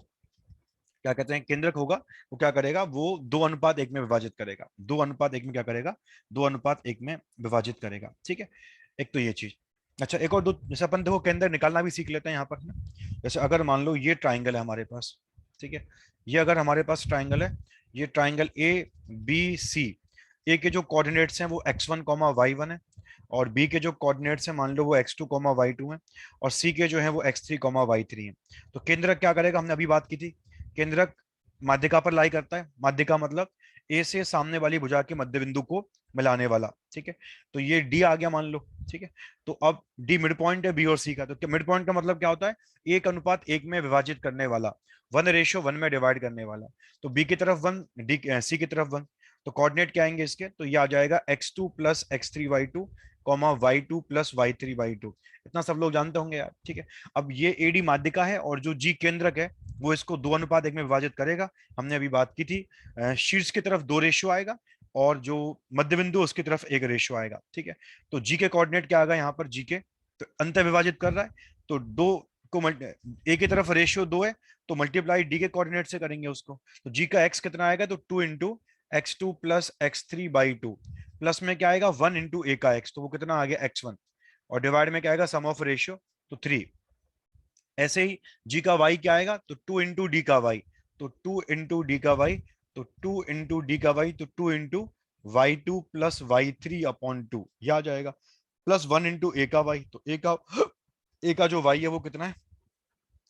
क्या कहते हैं केंद्रक होगा, वो क्या करेगा, वो 2:1 में विभाजित करेगा। 2:1 में क्या करेगा, 2:1 में विभाजित करेगा, ठीक है। एक तो ये चीज। अच्छा, एक और दो, जैसे अपन देखो केंद्र निकालना भी सीख लेते हैं यहाँ पर ना। जैसे अगर मान लो ये ट्राइंगल है हमारे पास, ठीक है। ये अगर हमारे पास ट्राइंगल है, ये ट्राइंगल ए बी सी, ए के जो कोऑर्डिनेट्स हैं वो x1, y1 है, और बी के जो कोऑर्डिनेट्स हैं मान लो वो x2, y2 है, और सी के जो है वो x3, y3 है। तो केंद्रक क्या करेगा, हमने अभी बात की थी, केंद्रक माध्यिका पर लाई करता है। माध्यिका मतलब ए से सामने वाली भुजा के मध्य बिंदु को मिलाने वाला, ठीक है। तो ये डी आ गया मान लो, ठीक है। तो अब डी मिड पॉइंट है बी और सी का, तो मिड पॉइंट का मतलब क्या होता है, 1:1 में विभाजित करने वाला, 1:1 में डिवाइड करने वाला। तो बी की तरफ 1, डी सी की तरफ 1। तो कोऑर्डिनेट क्या आएंगे इसके, तो ये आ जाएगा x2 + x3 y2, y2 + y3 y2। इतना सब लोग जानते होंगे यार, ठीक है। अब ये एडी माध्यिका है, और जो जी केंद्रक है वो इसको 2:1 में विभाजित करेगा। हमने अभी बात की थी, शीर्ष की तरफ 2 रेशियो आएगा, और जो मध्य बिंदु उसकी तरफ 1 रेशियो आएगा, ठीक है। तो जी के कोऑर्डिनेट क्या आएगा यहाँ पर, जी के तो अंत विभाजित कर रहा है, तो दो को ए की तरफ रेशियो 2 है, तो मल्टीप्लाई डी के कोऑर्डिनेट से करेंगे उसको। तो जी का एक्स कितना आएगा, तो 2 × x2 + x3/2, प्लस में क्या आएगा 1 × ए का एक्स, तो वो कितना आ गया x1, और डिवाइड में क्या आएगा सम ऑफ रेशियो, तो 3। ऐसे ही जी का y क्या आएगा, तो 2 × d का y, तो 2 × d का y, तो 2 × d का y, तो 2 × y2 + y3/2 यह आ जाएगा, प्लस 1 × a का y, तो a का जो y है वो कितना है,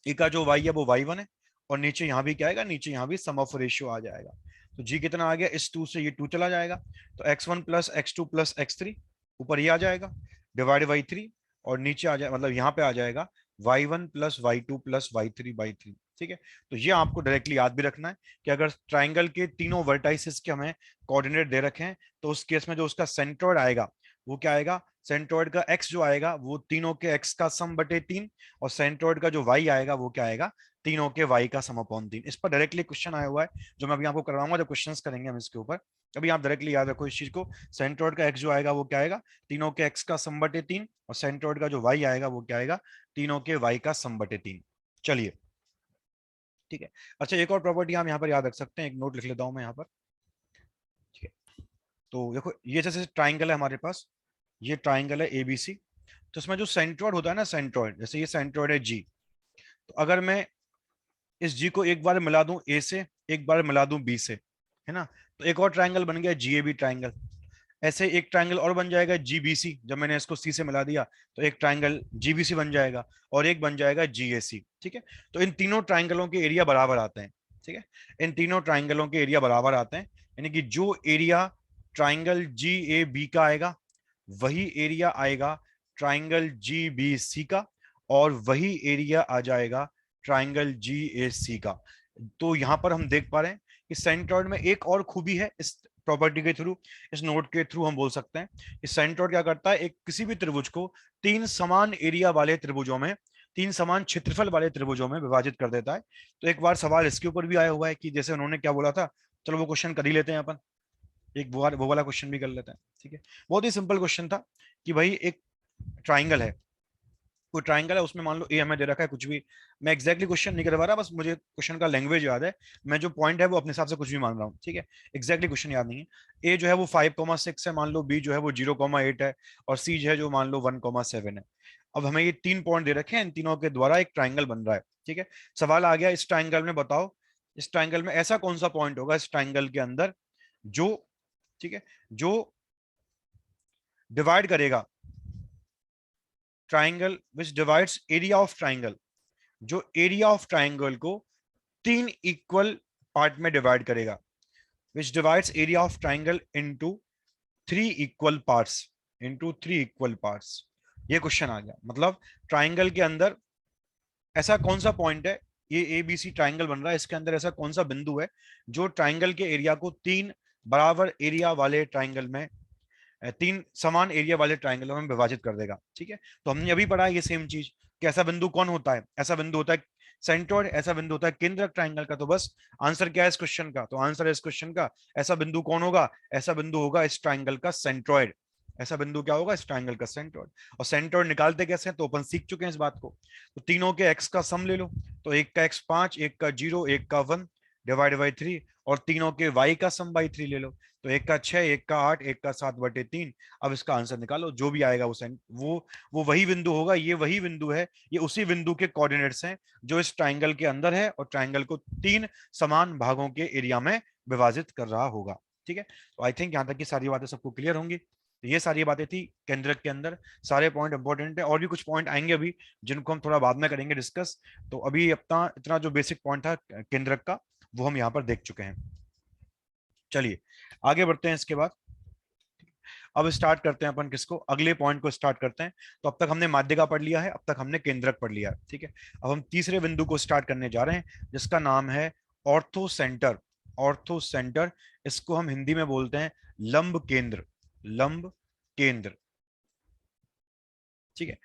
a का जो y है वो y1 है, और नीचे यहाँ भी क्या आएगा, नीचे यहाँ भी सम ऑफ रेशियो आ जाएगा। तो जी कितना आ गया, इस 2 से ये 2 चला जाएगा, तो x1 + x2 + x3, ऊपर ये आ जाएगा डिवाइड बाई 3, और नीचे आ जाए मतलब यहाँ पे आ जाएगा y1 + y2 + y3/3, ठीक है। तो ये आपको डायरेक्टली याद भी रखना है कि अगर ट्राइंगल के तीनों वर्टाइसिस के हमें कोऑर्डिनेट दे रखे हैं, तो उस केस में जो उसका सेंट्रोइड आएगा वो क्या आएगा, सेंट्रोइड का x जो आएगा वो तीनों के x का सम बटे 3, और सेंट्रोइड का जो y आएगा वो क्या आएगा, तीनों के y का सम अपॉन 3। इस पर डायरेक्टली क्वेश्चन आया हुआ है, जो मैं अभी आपको करवाऊंगा, जब क्वेश्चंस करेंगे हम इसके ऊपर। अभी आप डायरेक्टली याद रखो इस चीज को, सेंट्रोइड का x जो आएगा वो क्या आएगा, तीनों के x का सम बटे 3, और सेंट्रोइड का जो y आएगा वो क्या आएगा, तीनों के y का सम बटे 3। चलिए, ठीक है। अच्छा, एक और प्रॉपर्टी हम यहाँ पर याद रख सकते हैं, एक नोट लिख लेता हूं मैं यहाँ पर। तो देखो ये जैसे ट्राइंगल है हमारे पास, ये ट्राइंगल है एबीसी, तो इसमें जो सेंट्रोइड होता है ना, सेंट्रोइड, जैसे ये सेंट्रोइड है जी, तो अगर मैं इस जी को एक बार मिला दूं ए से, एक बार मिला दूं बी से, है ना, तो एक और ट्राइंगल बन गया जी ए बी ट्राइंगल। ऐसे एक ट्राइंगल और बन जाएगा जीबीसी, जब मैंने इसको सी से मिला दिया तो एक ट्राइंगल जीबीसी बन जाएगा, और एक बन जाएगा जीएसी। ठीक है, तो इन तीनों ट्राइंगलों के एरिया बराबर आते हैं। ठीक है, इन तीनों ट्राइंगलों के एरिया बराबर आते हैं, यानी कि जो area triangle G A B का आएगा वही एरिया आएगा ट्राइंगल जी बी सी का, और वही एरिया आ जाएगा ट्राइंगल जी ए सी का। तो यहां पर हम देख पा रहे हैं कि सेंट्रॉइड में एक और खूबी है इस प्रॉपर्टी के थ्रू, इस नोट के थ्रू हम बोल सकते हैं, इस सेंट्रॉइड क्या करता है, एक किसी भी त्रिभुज को तीन समान एरिया वाले त्रिभुजों में, तीन समान क्षेत्रफल वाले त्रिभुजों में विभाजित कर देता है। तो एक बार सवाल इसके ऊपर भी आया हुआ है कि जैसे उन्होंने क्या बोला था, चलो वो क्वेश्चन कर ही लेते हैं अपन, एक वो वाला क्वेश्चन भी कर लेते हैं। ठीक है, बहुत ही सिंपल क्वेश्चन था कि भाई एक ट्राइंगल है, कोई ट्राइंगल है, उसमें मान लो ए हमें दे रखा है कुछ भी, मैं एक्जैक्टली क्वेश्चन नहीं करवा रहा, बस मुझे क्वेश्चन का लैंग्वेज याद है, मैं जो पॉइंट है वो अपने हिसाब से कुछ भी मान रहा हूँ। ठीक है, एक्जैक्टली क्वेश्चन याद नहीं है। ए जो है वो 5,6 है मान लो, बी जो है वो 0,8 है, और सी जो है जो मान लो 1,7 है। अब हमें ये तीन पॉइंट दे रखे हैं, इन तीनों के द्वारा एक ट्राइंगल बन रहा है। ठीक है, सवाल आ गया इस ट्राइंगल में, बताओ इस ट्राइंगल में ऐसा कौन सा पॉइंट होगा इस ट्राइंगल के अंदर जो, ठीक है, जो डिवाइड करेगा triangle which divides area of triangle, जो एरिया ऑफ ट्राइंगल को तीन इक्वल पार्ट में डिवाइड करेगा, विच divides area of triangle into three equal parts, into three equal parts. ये क्वेश्चन आ गया, मतलब ट्राइंगल के अंदर ऐसा कौन सा पॉइंट है, ये ए बी सी ट्राइंगल बन रहा है, इसके अंदर ऐसा कौन सा बिंदु है जो ट्राइंगल के एरिया को तीन बराबर एरिया वाले ट्राइंगल में, तीन समान एरिया वाले ट्राइंगलों में विभाजित कर देगा। ठीक है, तो हमने अभी पढ़ा ये सेम चीज कि ऐसा बिंदु कौन होता है, ऐसा बिंदु होता है सेंट्रोइड, ऐसा बिंदु होता है केंद्रक ट्राइंगल का। तो बस आंसर क्या है इस क्वेश्चन का, तो आंसर है इस क्वेश्चन का, ऐसा बिंदु कौन होगा, ऐसा बिंदु होगा इस ट्राइंगल का सेंट्रोइड। ऐसा बिंदु क्या होगा, इस ट्राइंगल का सेंट्रोइड। और सेंट्रोइड निकालते कैसे हैं, तो अपन सीख चुके हैं इस बात को। तो तीनों के एक्स का सम ले लो, तो एक का एक्स 5, एक का 0, एक का 1 डिवाइड बाई 3, और तीनों के वाई का सम बाई 3 ले लो, तो एक का 6, एक का 8, एक का 7/3। अब इसका आंसर निकालो, जो भी आएगा वो वही बिंदु होगा, ये वही बिंदु है, ये उसी बिंदु के कोऑर्डिनेट्स हैं जो इस ट्राइंगल के अंदर है और ट्राइंगल को तीन समान भागों के एरिया में विभाजित कर रहा होगा। ठीक है, तो आई थिंक यहाँ तक की सारी बातें सबको क्लियर होंगी। तो ये सारी बातें थी केंद्रक के अंदर, सारे पॉइंट इंपॉर्टेंट है, और भी कुछ पॉइंट आएंगे अभी जिनको हम थोड़ा बाद में करेंगे डिस्कस। तो अभी अपना इतना जो बेसिक पॉइंट था केंद्रक का वो हम यहाँ पर देख चुके हैं। चलिए आगे बढ़ते हैं इसके बाद। अब स्टार्ट करते हैं अपन किसको, अगले पॉइंट को स्टार्ट करते हैं। तो अब तक हमने माध्यिका पढ़ लिया है, अब तक हमने केंद्रक पढ़ लिया है। ठीक है, अब हम तीसरे बिंदु को स्टार्ट करने जा रहे हैं जिसका नाम है ऑर्थो सेंटर। ऑर्थो सेंटर, इसको हम हिंदी में बोलते हैं लंब केंद्र, लंब केंद्र। ठीक है,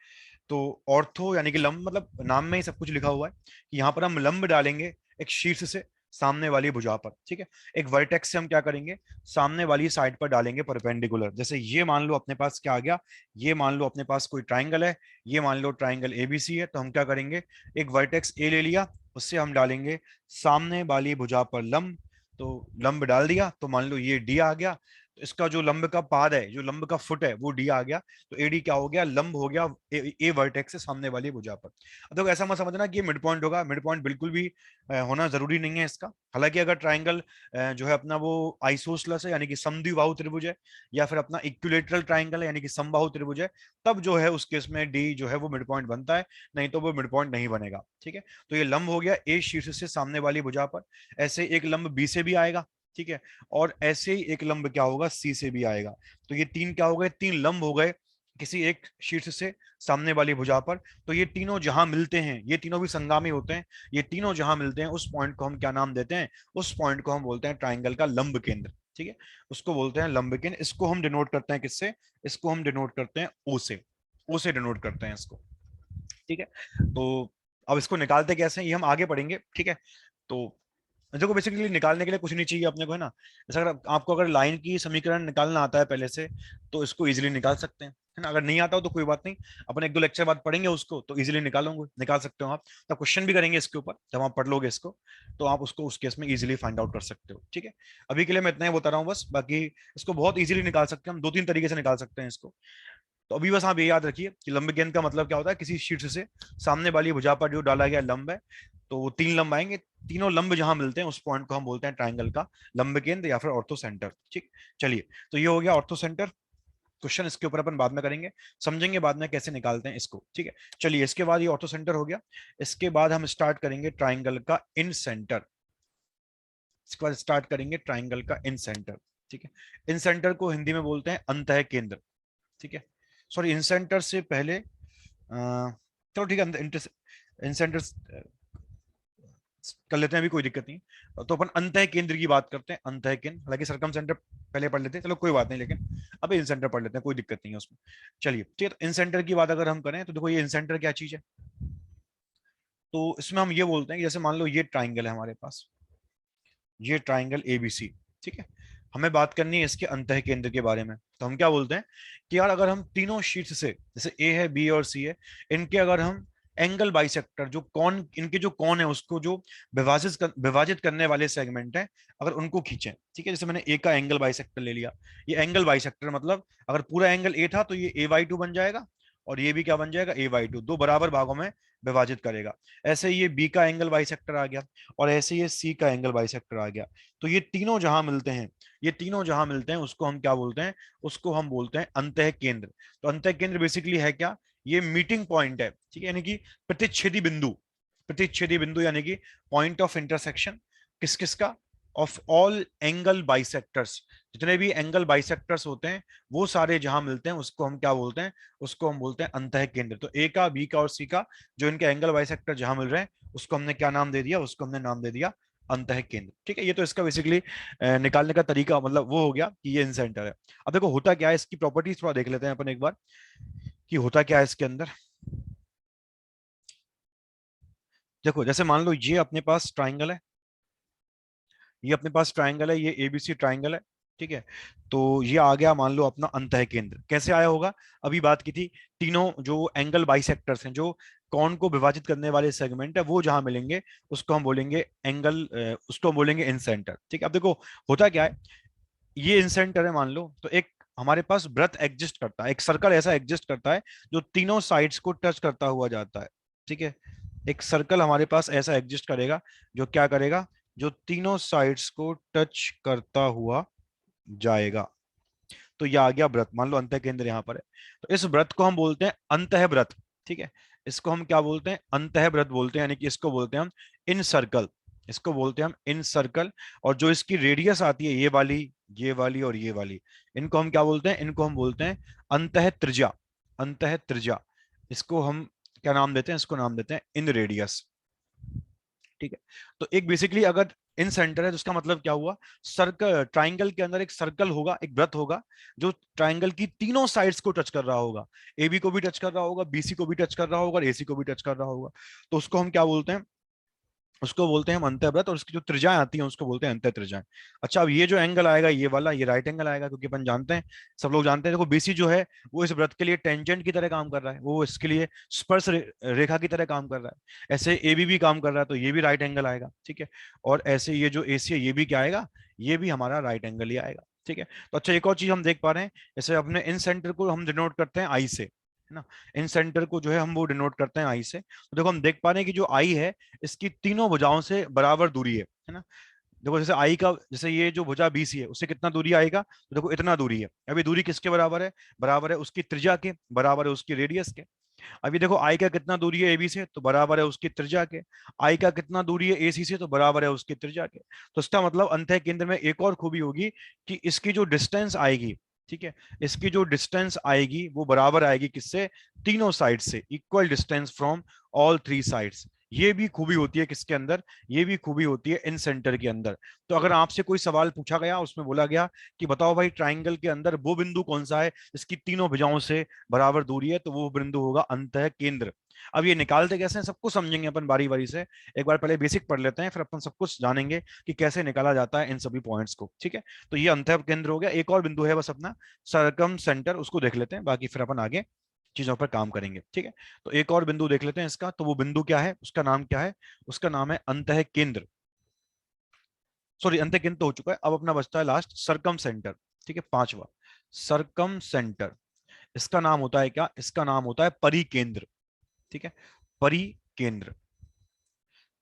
तो ऑर्थो यानी कि लंब, मतलब नाम में ही सब कुछ लिखा हुआ है कि यहाँ पर हम लंब डालेंगे एक शीर्ष से सामने वाली भुजा पर। ठीक है, एक वर्टेक्स से हम क्या करेंगे, सामने वाली साइड पर डालेंगे परपेंडिकुलर। जैसे ये मान लो अपने पास क्या आ गया, ये मान लो अपने पास कोई ट्राइंगल है, ये मान लो ट्राइंगल एबीसी है, तो हम क्या करेंगे, एक वर्टेक्स ए ले लिया, उससे हम डालेंगे सामने वाली भुजा पर लंब। तो लंब डाल दिया, तो मान लो ये डी आ गया, तो इसका जो लंब का पाद है, जो लंब का फुट है, वो डी आ गया, तो एडी क्या हो गया, लंब हो गया ए वर्टेक्स से सामने वाली भुजा पर। तो ऐसा मत समझना कि ये मिड पॉइंट होगा, मिड पॉइंट बिल्कुल भी होना जरूरी नहीं है इसका। हालांकि अगर ट्राइंगल जो है अपना वो आइसोसलस है यानी कि समद्विबाहु त्रिभुज है, या फिर अपना इक्विलेटरल ट्राइंगल है यानी कि समबाहु त्रिभुज है, तब जो है उस केस में डी जो है वो मिड पॉइंट बनता है, नहीं तो वो मिड पॉइंट नहीं बनेगा। ठीक है, तो ये लंब हो गया ए शीर्ष से सामने वाली भुजा पर, ऐसे एक लंब बी से भी आएगा। ठीक है, और ऐसे ही एक लंब क्या होगा, सी से भी आएगा। तो ये तीन क्या हो गए, तीन लंब हो गए किसी एक शीर्ष से सामने वाली भुजा पर। तो ये तीनों जहां मिलते हैं, ये तीनों भी संगामी होते हैं, ये तीनों जहां मिलते हैं उस पॉइंट को हम क्या नाम देते हैं, उस पॉइंट को हम बोलते हैं ट्राइंगल का लंब केंद्र। ठीक है, उसको बोलते हैं लंब केंद्र। इसको हम डिनोट करते हैं किससे, इसको हम डिनोट करते हैं ओ से, ओ से डिनोट करते हैं इसको। ठीक है, तो अब इसको निकालते कैसे हैं ये हम आगे पढ़ेंगे। ठीक है, तो देखो बेसिकली निकालने के लिए कुछ नहीं चाहिए अपने को, है ना। जैसे अगर आपको अगर लाइन की समीकरण निकालना आता है पहले से, तो इसको इजीली निकाल सकते हैं। है ना। अगर नहीं आता हो तो कोई बात नहीं, अपन एक दो लेक्चर बाद पढ़ेंगे उसको, तो इजीली निकालोगे, निकाल सकते हो आप। तो क्वेश्चन भी करेंगे इसके ऊपर, जब आप पढ़ लोगे इसको तो आप उसको उस केस में इजीली फाइंड आउट कर सकते हो। ठीक है, अभी के लिए मैं इतना ही बता रहा हूँ बस, बाकी इसको बहुत इजीली निकाल सकते हैं हम, दो तीन तरीके से निकाल सकते हैं इसको। तो अभी बस आप ये याद रखिए कि लंब गेंद का मतलब क्या होता है, किसी शीर्ष से सामने वाली भुजा पर जो डाला गया लंब है, तो वो तीन लंब आएंगे, तीनों लंब जहां मिलते हैं उस पॉइंट को हम बोलते हैं ट्राइंगल का लंब केंद्र या फिर ऑर्थो सेंटर। ठीक, चलिए, तो ये हो गया ऑर्थो सेंटर। क्वेश्चन इसके ऊपर अपन बाद में करेंगे, समझेंगे बाद में कैसे निकालते हैं इसको। ठीक है, चलिए, इसके बाद ये ऑर्थो सेंटर हो गया। इसके बाद हम स्टार्ट करेंगे ट्राइंगल का इन सेंटर। इसके बाद स्टार्ट करेंगे ट्राइंगल का इन सेंटर। ठीक है, इन सेंटर को हिंदी में बोलते हैं अंतः केंद्र। ठीक है, सॉरी, इन सेंटर से पहले चलो ठीक है, इन सेंटर कर लेते हैं, अभी कोई दिक्कत नहीं। तो अपन अंतः केंद्र की बात करते हैं, अंतः केंद्र, हालांकि सरकम सेंटर पहले पढ़ लेते हैं, चलो कोई बात नहीं, लेकिन अब इन सेंटर पढ़ लेते हैं, कोई दिक्कत नहीं है उसमें। चलिए, ठीक है, तो इन सेंटर की बात अगर हम करें तो देखो, ये इन सेंटर क्या चीज है। तो इसमें हम ये बोलते हैं कि जैसे मान लो ये ट्राइंगल है हमारे पास, ये ट्राइंगल एबीसी। ठीक है, हमें बात करनी है इसके अंतः केंद्र के बारे में। तो हम क्या बोलते हैं कि यार, अगर हम तीनों शीर्ष से, जैसे ए है, बी और सी है, इनके अगर हम एंगल बाइसेक्टर, जो कौन, इनके जो कौन है उसको जो विभाजित करने वाले सेगमेंट है, अगर उनको खींचें। ठीक है, जैसे मैंने ए का एंगल बाइसेक्टर ले लिया, ये एंगल बाइसेक्टर मतलब अगर पूरा एंगल ए था तो ये A/2 बन जाएगा, और ये भी क्या बन जाएगा, A/2, दो बराबर भागों में विभाजित करेगा। ऐसे ये बी का एंगल बाइसेक्टर आ गया, और ऐसे ये सी का एंगल बाइसेक्टर आ गया। तो ये तीनों जहां मिलते हैं, ये तीनों जहां मिलते हैं उसको हम क्या बोलते हैं, उसको हम बोलते हैं अंतः केंद्र। तो अंतः केंद्र बेसिकली है क्या, ये मीटिंग पॉइंट है। ठीक है, यानी कि प्रतिच्छेदी बिंदु, प्रतिच्छेदी बिंदु यानी कि पॉइंट ऑफ इंटरसेक्शन, किस किस का, ऑफ ऑल एंगल बाइसेक्टर्स, जितने भी एंगल बाइसेक्टर्स होते हैं वो सारे जहां मिलते हैं उसको हम क्या बोलते हैं, उसको हम बोलते हैं अंतः केंद्र। तो ए का, बी का और सी का जो इनके एंगल बाइसेक्टर जहां मिल रहे हैं उसको हमने क्या नाम दे दिया, उसको हमने नाम दे दिया अंतः केंद्र। ठीक है, ये तो इसका बेसिकली निकालने का तरीका, मतलब वो हो गया कि ये इन सेंटर है। अब देखो होता क्या है, इसकी प्रॉपर्टीज थोड़ा देख लेते हैं अपन एक बार कि होता क्या है इसके अंदर। देखो, जैसे मान लो ये अपने पास ट्राइंगल है, ये अपने पास ट्राइंगल है, ये एबीसी ट्राइंगल है। ठीक है, तो ये आ गया मान लो अपना अंतः केंद्र। कैसे आया होगा, अभी बात की थी, तीनों जो एंगल बाइसेक्टर्स हैं, जो कौन को विभाजित करने वाले सेगमेंट है, वो जहां मिलेंगे उसको हम बोलेंगे एंगल, उसको हम बोलेंगे इन सेंटर। ठीक है, अब देखो होता क्या है, ये इन सेंटर है मान लो, तो एक हमारे पास वृत्त एग्जिस्ट करता है, एक सर्कल ऐसा एग्जिस्ट करता है जो तीनों साइड्स को टच करता हुआ जाता है। ठीक है, एक सर्कल हमारे पास ऐसा एग्जिस्ट करेगा जो क्या करेगा, जो तीनों साइड्स को टच करता हुआ जाएगा। तो यह आ गया व्रत, मान लो अंतः केंद्र यहाँ पर है, तो इस व्रत को हम बोलते हैं अंतः व्रत। ठीक है, इसको हम क्या बोलते हैं, अंतः व्रत बोलते हैं, यानी कि इसको बोलते हैं हम इन सर्कल, इसको बोलते हैं हम इन सर्कल। और जो इसकी रेडियस आती है, ये वाली, ये वाली और ये वाली, इनको हम क्या बोलते हैं, इनको हम बोलते हैं अंतः त्रिज्या, अंतः त्रिज्या। इसको हम क्या नाम देते हैं, इसको नाम देते हैं इन रेडियस। ठीक है, तो एक बेसिकली अगर इन सेंटर है तो उसका मतलब क्या हुआ, सर्कल, ट्राइंगल के अंदर एक सर्कल होगा, एक वृत्त होगा जो ट्राइंगल की तीनों साइड्स को टच कर रहा होगा, AB को भी टच कर रहा होगा, BC को भी टच कर रहा होगा और AC को भी टच कर रहा होगा। तो उसको हम क्या बोलते हैं, उसको बोलते हैं हम अंतःव्रत, और उसकी जो त्रिज्याएं आती हैं उसको बोलते हैं अंतः त्रिज्याएं। अच्छा, अब ये जो एंगल आएगा, ये वाला, ये राइट एंगल आएगा, क्योंकि अपन जानते हैं, सब लोग जानते हैं, देखो BC जो है वो इस वृत्त के लिए टेंजेंट की तरह काम कर रहा है, वो इसके लिए स्पर्श रेखा की तरह काम कर रहा है। ऐसे AB भी काम कर रहा है, तो ये भी राइट एंगल आएगा। ठीक है, और ऐसे ये जो AC है, ये भी क्या आएगा, ये भी हमारा राइट एंगल ही आएगा। ठीक है, तो अच्छा, एक और चीज हम देख पा रहे हैं, जैसे अपने इन सेंटर को हम डिनोट करते हैं आई से, है ना, इन सेंटर को जो है हम वो डिनोट करते हैं आई से। तो देखो हम देख पा रहे हैं कि जो आई है इसकी तीनों भुजाओं से बराबर दूरी है ना। देखो जैसे आई का, जैसे ये जो भुजा BC है उससे कितना दूरी आएगा, तो देखो इतना दूरी है। अभी दूरी किसके बराबर है, बराबर है उसकी त्रिज्या के, बराबर है उसकी रेडियस के। अभी देखो आई का कितना दूरी है AB से, तो बराबर है उसकी त्रिज्या के। आई का कितना दूरी है AC से, तो बराबर है उसकी त्रिज्या के। तो इसका मतलब अंतः केंद्र में एक और खूबी होगी कि इसकी जो डिस्टेंस आएगी, ठीक है, इसकी जो डिस्टेंस आएगी वो बराबर आएगी किससे, तीनों साइड से, equal distance from all three sides. ये भी खूबी होती है किसके अंदर, ये भी खूबी होती है इन सेंटर के अंदर। तो अगर आपसे कोई सवाल पूछा गया, उसमें बोला गया कि बताओ भाई ट्राइंगल के अंदर वो बिंदु कौन सा है जिसकी तीनों भुजाओं से बराबर दूरी है, तो वो बिंदु होगा अंतः केंद्र। अब ये निकालते कैसे हैं सब कुछ समझेंगे अपन बारी बारी से। एक बार पहले बेसिक पढ़ लेते हैं, फिर अपन सब कुछ जानेंगे कि कैसे निकाला जाता है इन सभी पॉइंट्स को। ठीक है, तो ये अंतः केंद्र हो गया। एक और बिंदु है बस अपना सरकम सेंटर, उसको देख लेते हैं, बाकी फिर अपन आगे चीजों पर काम करेंगे। ठीक है, तो एक और बिंदु देख लेते हैं इसका। तो वो बिंदु क्या है, उसका नाम क्या है? उसका नाम है अंतः केंद्र। सॉरी, अंतः केंद्र तो हो चुका है, अब अपना बचता है लास्ट सरकम सेंटर। ठीक है, पांचवा सरकम सेंटर। इसका नाम होता है क्या? इसका नाम होता है परिकेंद्र। ठीक है, परिकेंद्र।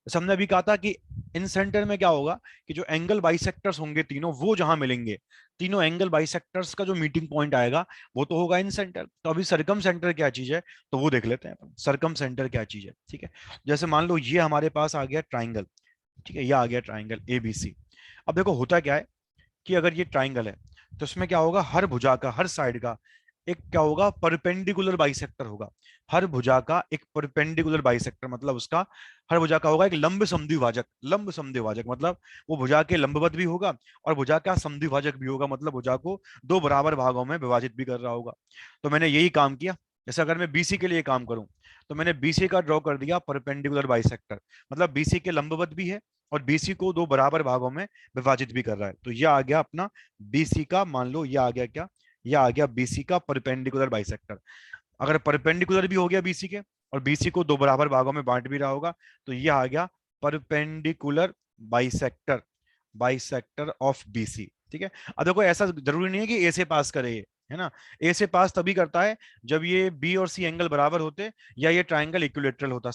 जैसे हमने अभी कहा था कि इन सेंटर में क्या होगा कि जो एंगल बाइसेक्टर्स होंगे तीनों, वो जहां मिलेंगे, तीनों एंगल बाइसेक्टर्स का जो मीटिंग पॉइंट आएगा वो तो होगा इन सेंटर। तो अभी सरकम सेंटर क्या चीज है, तो वो देख लेते हैं अपन। सरकम सेंटर क्या चीज है? ठीक है, जैसे मान लो ये हमारे पास आ गया ट्राइंगल। ठीक है, ये आ गया ट्राइंगल एबीसी। अब देखो होता क्या है कि अगर ये ट्राइंगल है तो इसमें क्या होगा, हर भुजा का, हर साइड का एक क्या होगा, परपेंडिकुलर बाइसेक्टर होगा। हर भुजा का एक परपेंडिकुलर बाइसेक्टर, मतलब उसका हर भुजा का होगा एक लंब समद्विभाजक। लंब समद्विभाजक मतलब वो भुजा के लंबवत भी होगा और भुजा का समद्विभाजक भी होगा, मतलब भुजा को दो बराबर भागों में विभाजित भी कर रहा होगा। तो मैंने यही काम किया। जैसे अगर मैं बीसी के लिए काम करूं तो मैंने बीसी का ड्रॉ कर दिया परपेंडिकुलर बाइसेक्टर, मतलब बीसी के लंबवत भी है और बीसी को दो बराबर भागों में विभाजित भी कर रहा है। तो यह आ गया अपना बीसी का, मान लो यह आ गया क्या, यह आ गया बीसी का परपेंडिकुलर बाइसेक्टर। अगर परपेंडिकुलर भी हो गया बीसी के और बीसी को दो बराबर भागों में बांट भी रहा होगा, तो यह आ गया perpendicular bisector, bisector of BC. ठीक है, अब देखो ऐसा जरूरी नहीं है कि ए से पास करे ये, है ना। ए से पास तभी करता है जब ये बी और सी एंगल बराबर होते या ये ट्राइंगल इक्विलेटरल होता,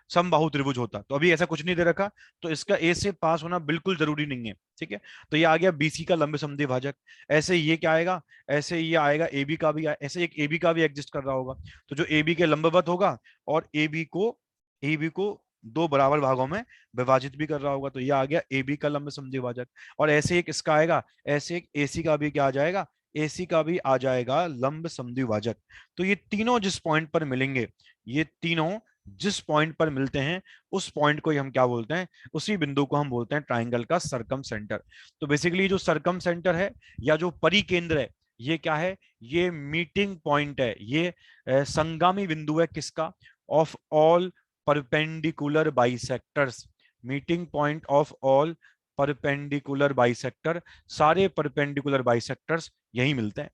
समबाहु त्रिभुज होता। तो अभी ऐसा कुछ नहीं दे रखा, तो इसका ए से पास होना बिल्कुल जरूरी नहीं है। ठीक है, तो ये आ गया बीसी का लंब समद्विभाजक। ऐसे ये क्या आएगा, ऐसे ये आएगा एबी का भी, ऐसे एक एबी का भी एग्जिस्ट कर रहा होगा। तो जो एबी के लंबवत होगा और एबी को दो बराबर भागों में विभाजित भी कर रहा होगा, तो ये आ गया एबी का लंब समद्विभाजक। और ऐसे एक इसका आएगा, ऐसे एक एसी का भी क्या आ जाएगा, एसी का भी आ जाएगा लंब समद्विभाजक। तो ये तीनों जिस पॉइंट पर मिलेंगे, ये तीनों जिस पॉइंट पर मिलते हैं, उस पॉइंट को ही हम क्या बोलते हैं, उसी बिंदु को हम बोलते हैं ट्राइंगल का सरकम सेंटर। तो बेसिकली जो सरकम सेंटर है या जो परिकेंद्र है, ये क्या है, ये मीटिंग पॉइंट है, ये संगामी बिंदु है किसका, of all perpendicular bisectors. Meeting point of all perpendicular bisector, सारे परपेंडिकुलर बाइसेक्टर्स यही मिलते हैं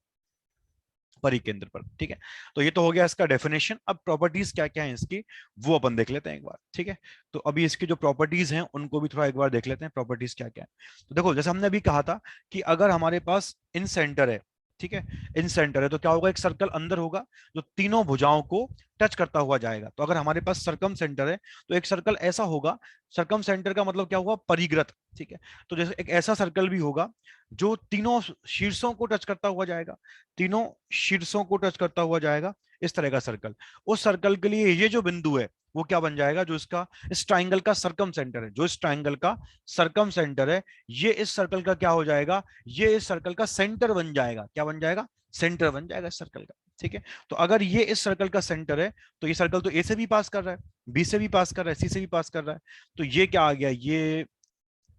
परिकेंद्र पर। ठीक है, तो ये तो हो गया इसका डेफिनेशन। अब प्रॉपर्टीज क्या क्या है इसकी, वो अपन देख लेते हैं एक बार। ठीक है, तो अभी इसकी जो प्रॉपर्टीज हैं उनको भी थोड़ा एक बार देख लेते हैं, प्रॉपर्टीज क्या क्या है। तो देखो जैसे हमने अभी कहा था कि अगर हमारे पास इन सेंटर है, ठीक है, इन सेंटर है, तो क्या होगा, एक सर्कल अंदर होगा जो तीनों भुजाओं को टच करता हुआ जाएगा। तो अगर हमारे पास सरकम सेंटर है तो एक सर्कल ऐसा होगा, सरकम सेंटर का मतलब क्या हुआ, परिग्रत। ठीक है, तो जैसे एक ऐसा सर्कल भी होगा जो तीनों शीर्षों को टच करता हुआ जाएगा, तीनों शीर्षों को टच करता हुआ जाएगा, इस तरह का सर्कल। उस सर्कल के लिए ये जो बिंदु है वो क्या बन जाएगा, जो इसका इस ट्राइंगल का सरकम सेंटर है, जो इस ट्राइंगल का सरकम सेंटर है, ये इस सर्कल का क्या हो जाएगा, ये इस सर्कल का सेंटर बन जाएगा। क्या बन जाएगा, सेंटर बन जाएगा इस सर्कल का। ठीक है, तो अगर ये इस सर्कल का सेंटर है तो ये सर्कल तो ए से भी पास कर रहा है, बी से भी पास कर रहा है, सी से भी पास कर रहा है। तो ये क्या आ गया,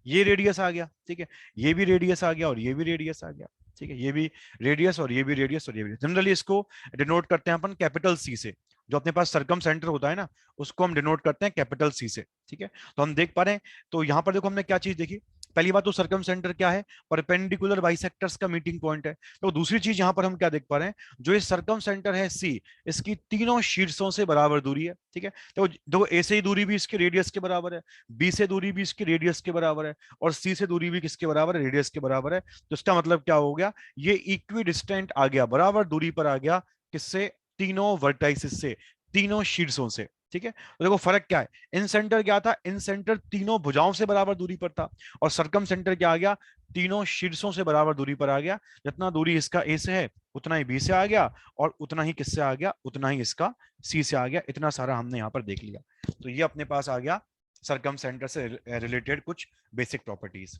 ये रेडियस आ गया। ठीक है, ये भी रेडियस आ गया और ये भी रेडियस आ गया। ठीक है, ये भी रेडियस और ये भी रेडियस और ये भी। जनरली इसको डिनोट करते हैं अपन कैपिटल सी से। जो अपने पास सरकम सेंटर होता है ना, उसको हम डिनोट करते हैं कैपिटल सी से। ठीक है, तो हम देख पा रहे हैं, तो यहां पर देखो हमने क्या चीज देखी। पहली बात तो सरकम सेंटर क्या है, परपेंडिकुलर बाइसेक्टर्स का मीटिंग पॉइंट है। तो दूसरी चीज यहां पर हम क्या देख पा रहे हैं, जो ये सरकम सेंटर है सी, इसकी तीनों शीर्षों से बराबर दूरी है। ठीक है, तो देखो ए से ही दूरी भी इसके रेडियस के बराबर है, बी से दूरी भी इसकी रेडियस के बराबर है और सी से दूरी भी किसके बराबर है, रेडियस के बराबर है। तो इसका मतलब क्या हो गया, ये इक्वी डिस्टेंट आ गया, बराबर दूरी पर आ गया, किससे, तीनों वर्टाइसिस से, तीनों शीर्षों से। ठीक है, तो देखो फर्क क्या है, इन सेंटर क्या था, इन सेंटर तीनों भुजाओं से बराबर दूरी पर था, और सरकम सेंटर क्या आ गया, तीनों शीर्षों से बराबर दूरी पर आ गया। जितना दूरी इसका ए से है उतना ही बी से आ गया, और उतना ही किससे आ गया, उतना ही इसका सी से आ गया। इतना सारा हमने यहाँ पर देख लिया। तो ये अपने पास आ गया सरकम सेंटर से रिलेटेड कुछ बेसिक प्रॉपर्टीज।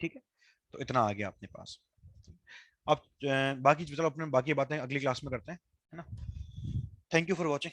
ठीक है, तो इतना आ गया अपने पास। अब बाकी चलो अपने बाकी बातें अगली क्लास में करते हैं, है ना। Thank you for watching.